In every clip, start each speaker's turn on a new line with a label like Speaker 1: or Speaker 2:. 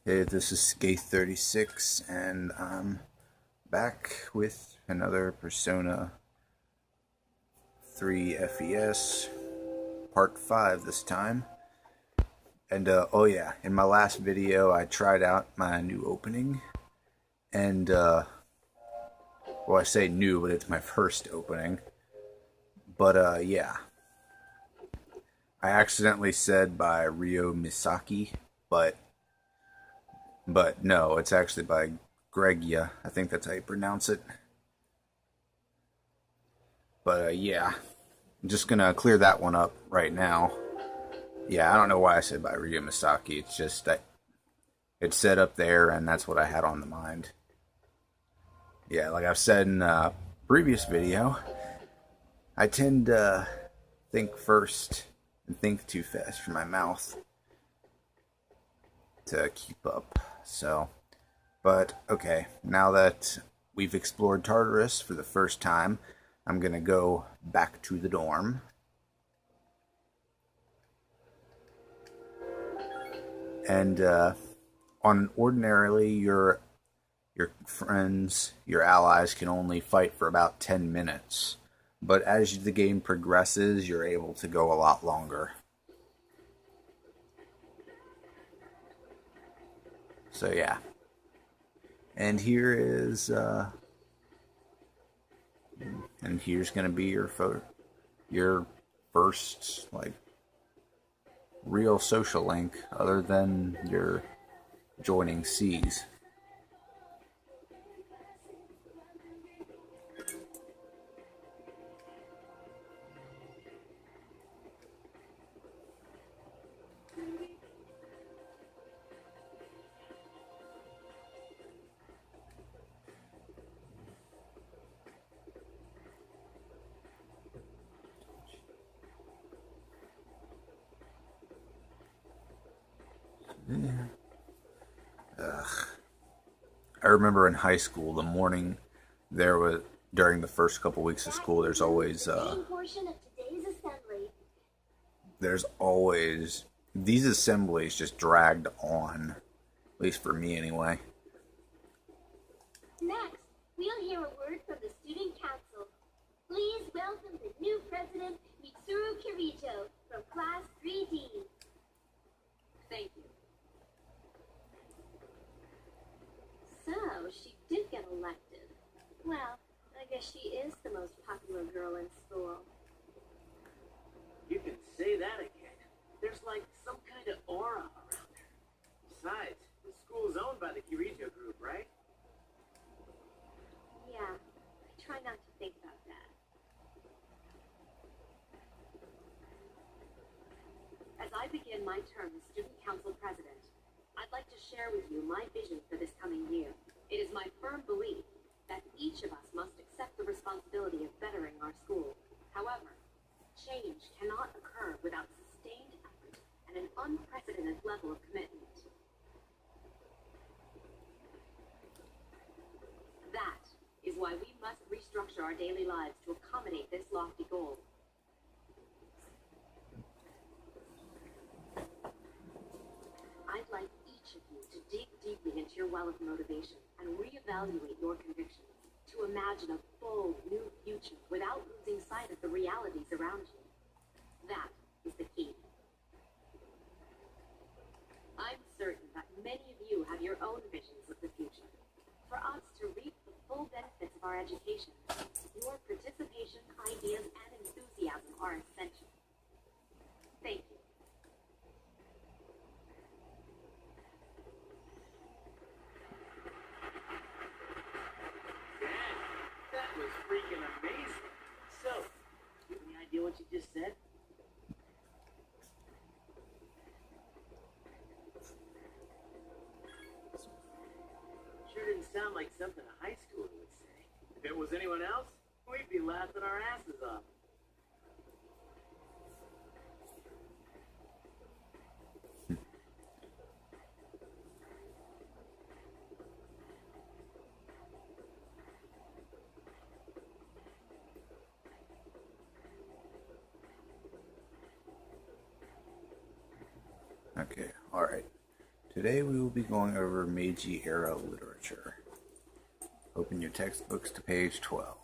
Speaker 1: Hey, this is Skate36, and I'm back with another Persona 3 FES, Part 5 this time. And, oh yeah, in my last video, I tried out my new opening, and, well, I say new, but it's my first opening. But, yeah, I accidentally said by Ryo Misaki, but, no, it's actually by Gregia. I think that's how you pronounce it. But, yeah. I'm just gonna clear that one up right now. Yeah, I don't know why I said by Ryu Misaki. It's just that it's set up there, and that's what I had on the mind. Yeah, like I've said in a previous video, I tend to think first and think too fast for my mouth to keep up. So, but okay, now that we've explored Tartarus for the first time, I'm gonna go back to the dorm. And on ordinarily your friends, your allies can only fight for about 10 minutes. But as the game progresses, you're able to go a lot longer. So yeah. And here is and here's going to be your first like real social link other than your joining C's. Ugh. I remember in high school, the morning there was during the first couple weeks of school, there's always these assemblies just dragged on, at least for me anyway.
Speaker 2: Next, we'll hear a word from the student council. Please welcome the new president, Mitsuru Kirito, from class 3D.
Speaker 3: Thank you. So, she did get elected.
Speaker 2: Well, I guess she is the most popular girl in school.
Speaker 4: You can say that again. There's like some kind of aura around her. Besides, the school's owned by the Kirito Group, right?
Speaker 2: Yeah, I try not to think about that.
Speaker 3: As I begin my term as student council president, I'd like to share with you my vision for this coming year. It is my firm belief that each of us must accept the responsibility of bettering our school. However, change cannot occur without sustained effort and an unprecedented level of commitment. That is why we must restructure our daily lives to accommodate this lofty goal. I'd like each of you to dig deeply into your well of motivation and reevaluate your convictions to imagine a bold new future without losing sight of the realities around you. That is the key. I'm certain that many of you have your own visions of the future. For us to reap the full benefits of our education, your participation, ideas, and enthusiasm are essential. Thank you.
Speaker 4: That was freaking amazing. So, you have any idea what you just said? Sure didn't sound like something a high schooler would say. If it was anyone else, we'd be laughing our asses off.
Speaker 1: Okay, alright. Today we will be going over Meiji era literature. Open your textbooks to page 12.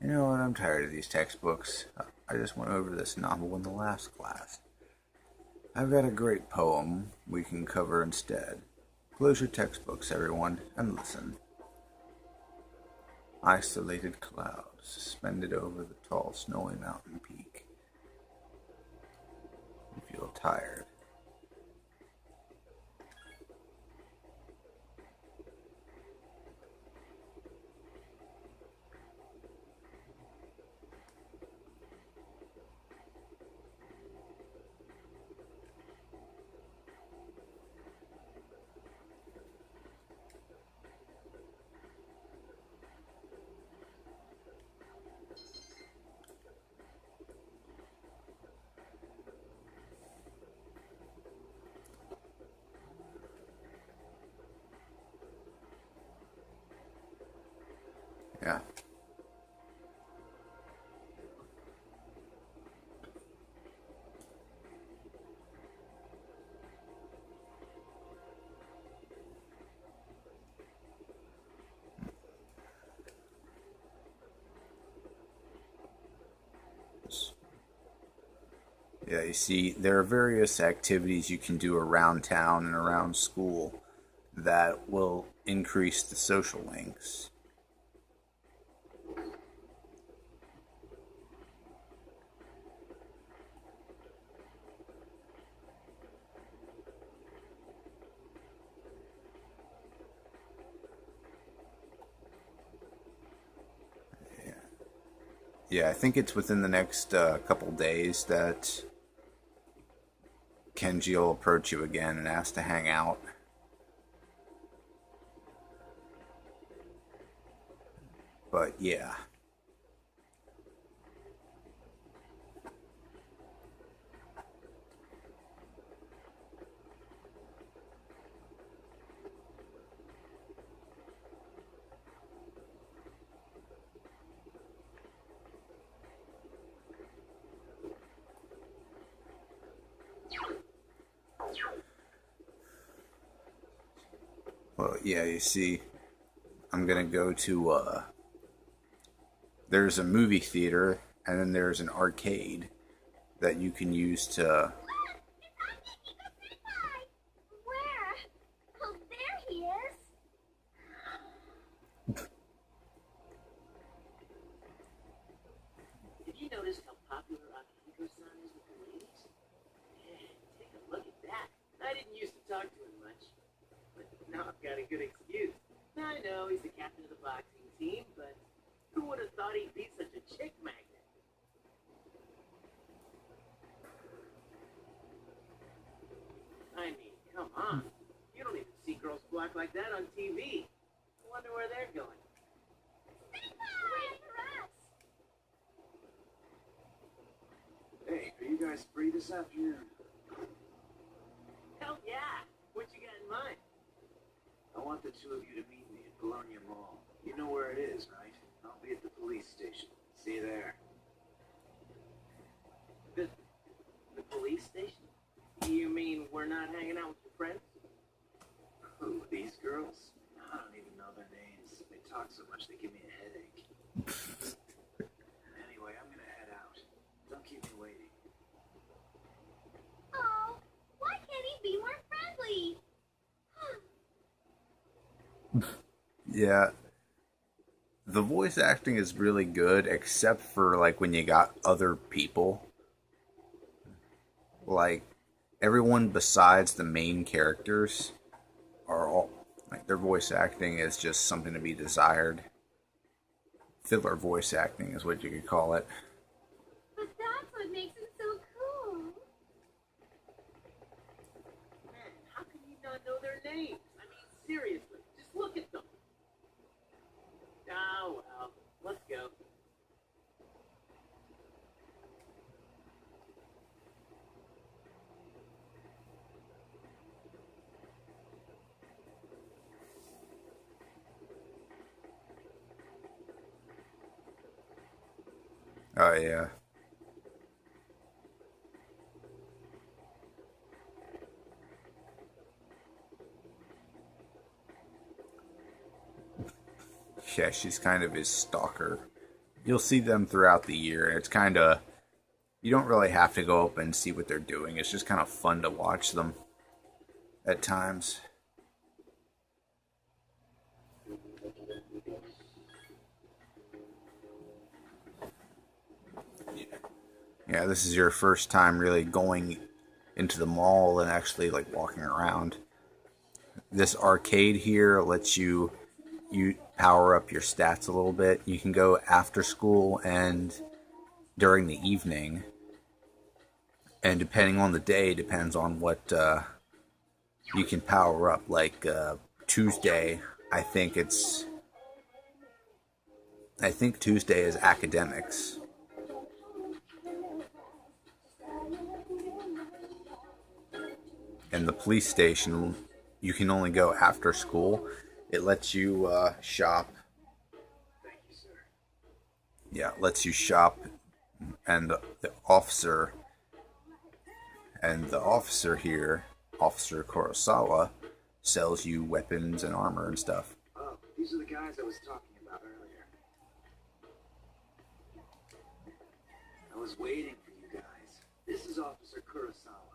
Speaker 1: You know what, I'm tired of these textbooks. I just went over this novel in the last class. I've got a great poem we can cover instead. Close your textbooks, everyone, and listen. Isolated clouds suspended over the tall snowy mountain peak. You feel tired. Yeah. Yeah, you see, there are various activities you can do around town and around school that will increase the social links. Yeah, I think it's within the next couple days that Kenji will approach you again and ask to hang out. But yeah. Well, yeah, you see, I'm gonna go to, there's a movie theater, and then there's an arcade that you can use to...
Speaker 2: Where? Oh, there he is.
Speaker 4: Did you notice how popular Akihiko-san is with the ladies? Yeah, take a look at that. I didn't used to talk to him much, but now I've got a good excuse. I know he's the captain of the boxing team, but who would have thought he'd be such a chick magnet? I mean, come on. You don't even see girls block like that on TV. I wonder where they're going.
Speaker 2: Wait for us.
Speaker 5: Hey, are you guys free this afternoon?
Speaker 4: Hell yeah! What you got in mind?
Speaker 5: I want the two of you to meet me at Bologna Mall. You know where it is, right? I'll be at the police station. See you there.
Speaker 4: The police station? You mean we're not hanging out with your friends?
Speaker 5: Who, these girls? I don't even know their names. They talk so much they give me a headache. Anyway, I'm gonna head out. Don't keep me waiting.
Speaker 2: Oh, why can't he be more friendly?
Speaker 1: Yeah. The voice acting is really good, except for, like, when you got other people. Like, everyone besides the main characters are all... like, their voice acting is just something to be desired. Filler voice acting is what you could call it.
Speaker 2: But that's what makes him so cool.
Speaker 4: Man, how can you not know their names? I mean, seriously, just look at them. Oh, well, let's go.
Speaker 1: Oh, yeah. Yeah, she's kind of his stalker. You'll see them throughout the year, and it's kind of, you don't really have to go up and see what they're doing. It's just kind of fun to watch them at times. Yeah, this is your first time really going into the mall and actually like walking around. This arcade here lets you power up your stats a little bit. You can go after school and during the evening, and depending on the day, depends on what you can power up. Like Tuesday, I think Tuesday is academics. And the police station, you can only go after school. It lets you shop.
Speaker 5: Thank you, sir.
Speaker 1: Yeah, it lets you shop, and the officer here, Officer Kurosawa, sells you weapons and armor and stuff.
Speaker 5: Oh, these are the guys I was talking about earlier. I was waiting for you guys. This is Officer Kurosawa.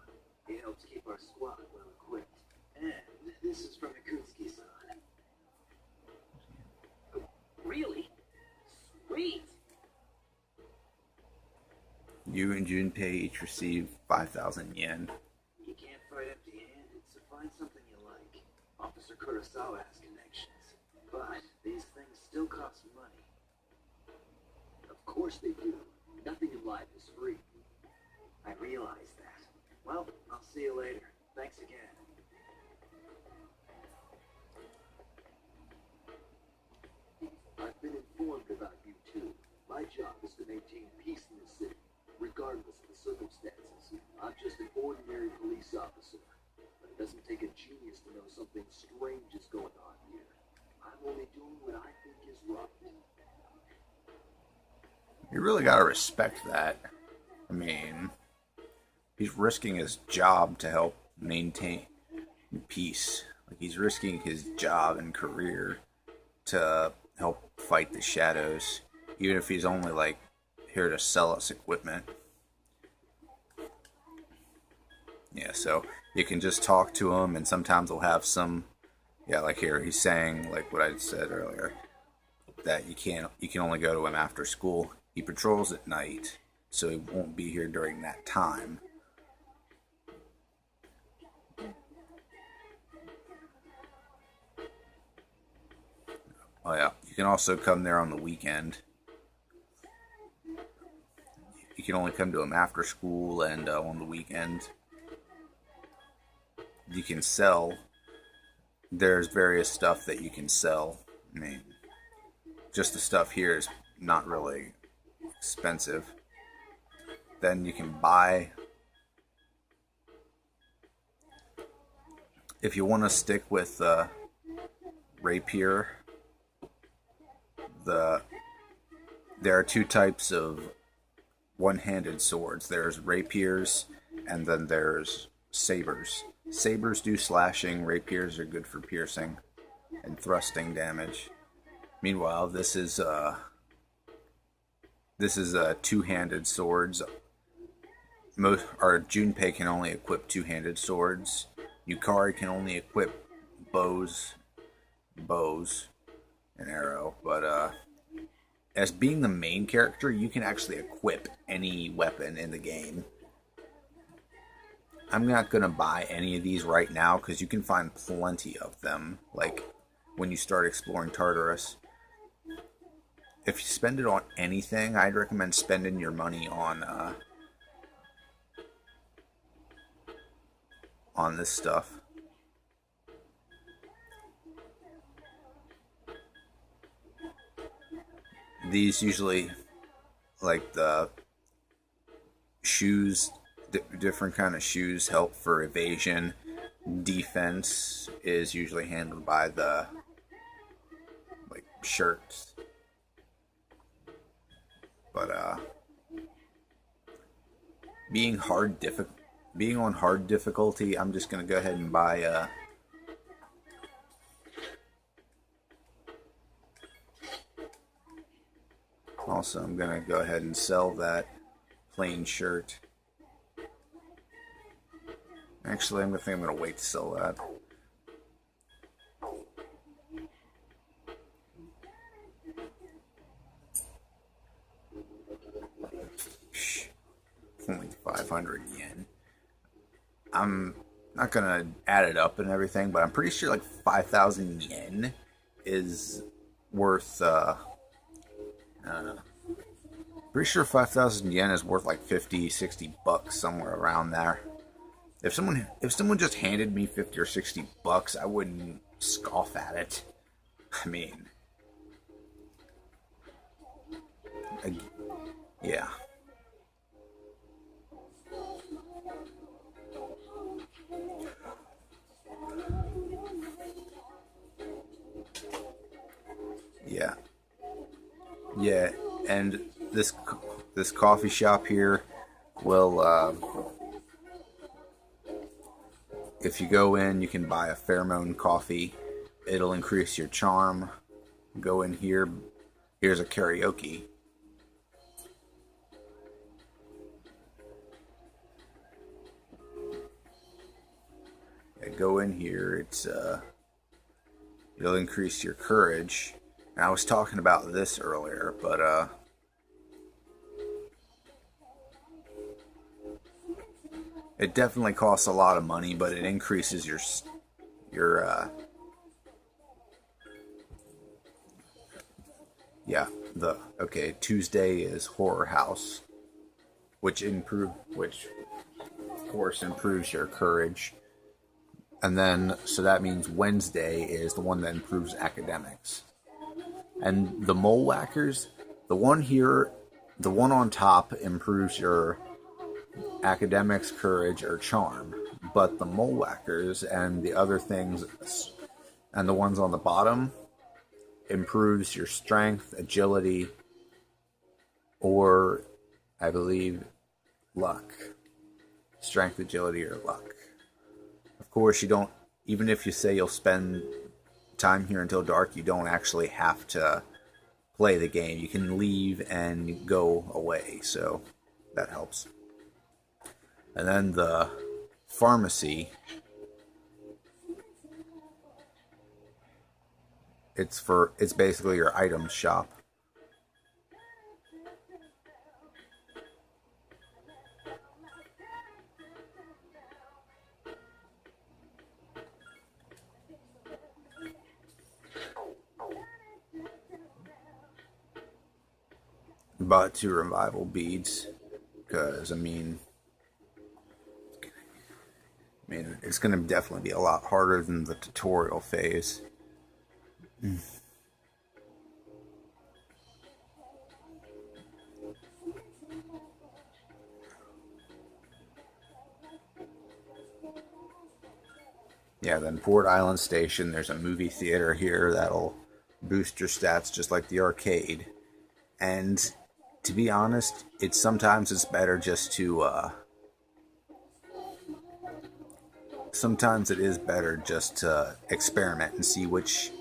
Speaker 5: He helps keep our squad well equipped. And this is from Akutsuki-san.
Speaker 4: Really? Sweet.
Speaker 1: You and Junpei each receive 5,000 yen.
Speaker 5: You can't fight empty-handed, so find something you like. Officer Kurosawa has connections, but these things still cost money.
Speaker 6: Of course they do. Nothing in life is free.
Speaker 5: I realize that. Well, I'll see you later. Thanks again.
Speaker 6: I've been informed about you too. My job is to maintain peace in the city, regardless of the circumstances. I'm just an ordinary police officer, but it doesn't take a genius to know something strange is going on here. I'm only doing what I think is right.
Speaker 1: You really gotta respect that. I mean, he's risking his job to help maintain peace. Like, he's risking his job and career to help fight the shadows, even if he's only like here to sell us equipment. Yeah, so you can just talk to him, and sometimes he'll have some, yeah, like here he's saying, like what I said earlier, that you can only go to him after school. He patrols at night, so he won't be here during that time. Oh yeah, you can also come there on the weekend. You can only come to him after school and on the weekend. You can sell. There's various stuff that you can sell. I mean, just the stuff here is not really expensive. Then you can buy. If you want to stick with rapier, there are two types of one-handed swords. There's rapiers, and then there's sabers. Sabers do slashing, rapiers are good for piercing and thrusting damage. Meanwhile, this is two-handed swords. Junpei can only equip two-handed swords. Yukari can only equip bows, and arrow. But as being the main character, you can actually equip any weapon in the game. I'm not gonna buy any of these right now because you can find plenty of them. Like when you start exploring Tartarus. If you spend it on anything, I'd recommend spending your money on this stuff. These usually, like the shoes, different kind of shoes help for evasion. Defense is usually handled by the like shirts. But being on hard difficulty, I'm just gonna go ahead and buy Also, I'm gonna go ahead and sell that plain shirt. Actually, I'm gonna wait to sell that. Only 500 yen. I'm not gonna add it up and everything, but I'm pretty sure like 5,000 yen is worth. I don't know. Pretty sure 5,000 yen is worth like 50, 60 bucks, somewhere around there. If someone just handed me 50 or 60 bucks, I wouldn't scoff at it. I mean, yeah. Yeah. Yeah, and this coffee shop here will, if you go in, you can buy a pheromone coffee. It'll increase your charm. Go in here. Here's a karaoke. Yeah, go in here. It'll increase your courage. And I was talking about this earlier, but it definitely costs a lot of money, but it increases your yeah, Tuesday is Horror House, which of course improves your courage. And then so that means Wednesday is the one that improves academics. And the Mole Whackers, the one on top improves your academics, courage, or charm. But the Mole Whackers and the other things, and the ones on the bottom, improves your strength, agility, or, I believe, luck. Strength, agility, or luck. Of course, you don't, even if you say you'll spend time here until dark, you don't actually have to play the game. You can leave and go away, so that helps. And then the pharmacy, it's basically your item shop. Bought 2 revival beads because I mean it's going to definitely be a lot harder than the tutorial phase. Yeah, then Port Island Station, there's a movie theater here that'll boost your stats just like the arcade. And to be honest, sometimes it's better just to sometimes it is better just to experiment and see which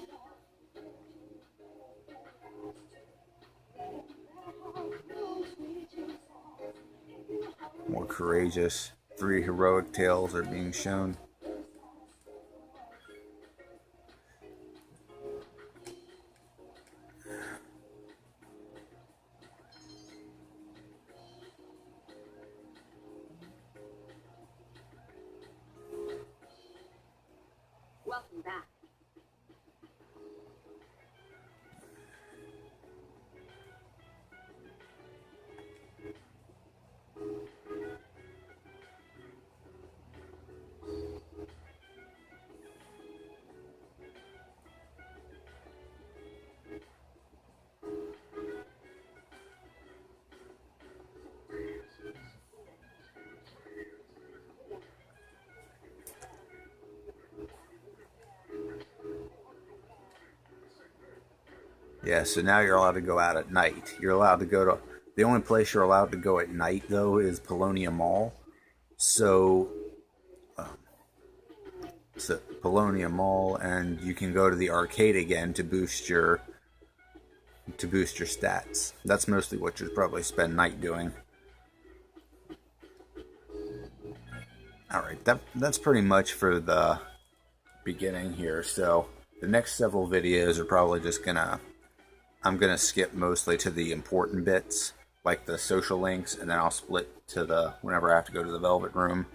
Speaker 1: more courageous. 3 heroic tales are being shown.
Speaker 3: Welcome back.
Speaker 1: Yeah, so now you're allowed to go out at night. You're allowed to go to... The only place you're allowed to go at night, though, is Polonia Mall. So Polonia Mall, and you can go to the arcade again to boost your to boost your stats. That's mostly what you'll probably spend night doing. Alright, that's pretty much for the beginning here. So the next several videos are probably just I'm gonna skip mostly to the important bits, like the social links, and then I'll split to whenever I have to go to the Velvet Room.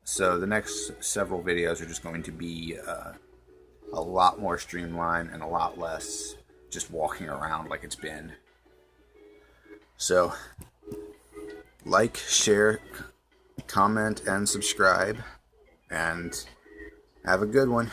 Speaker 1: So the next several videos are just going to be a lot more streamlined and a lot less just walking around like it's been. So like, share, comment, and subscribe, and have a good one.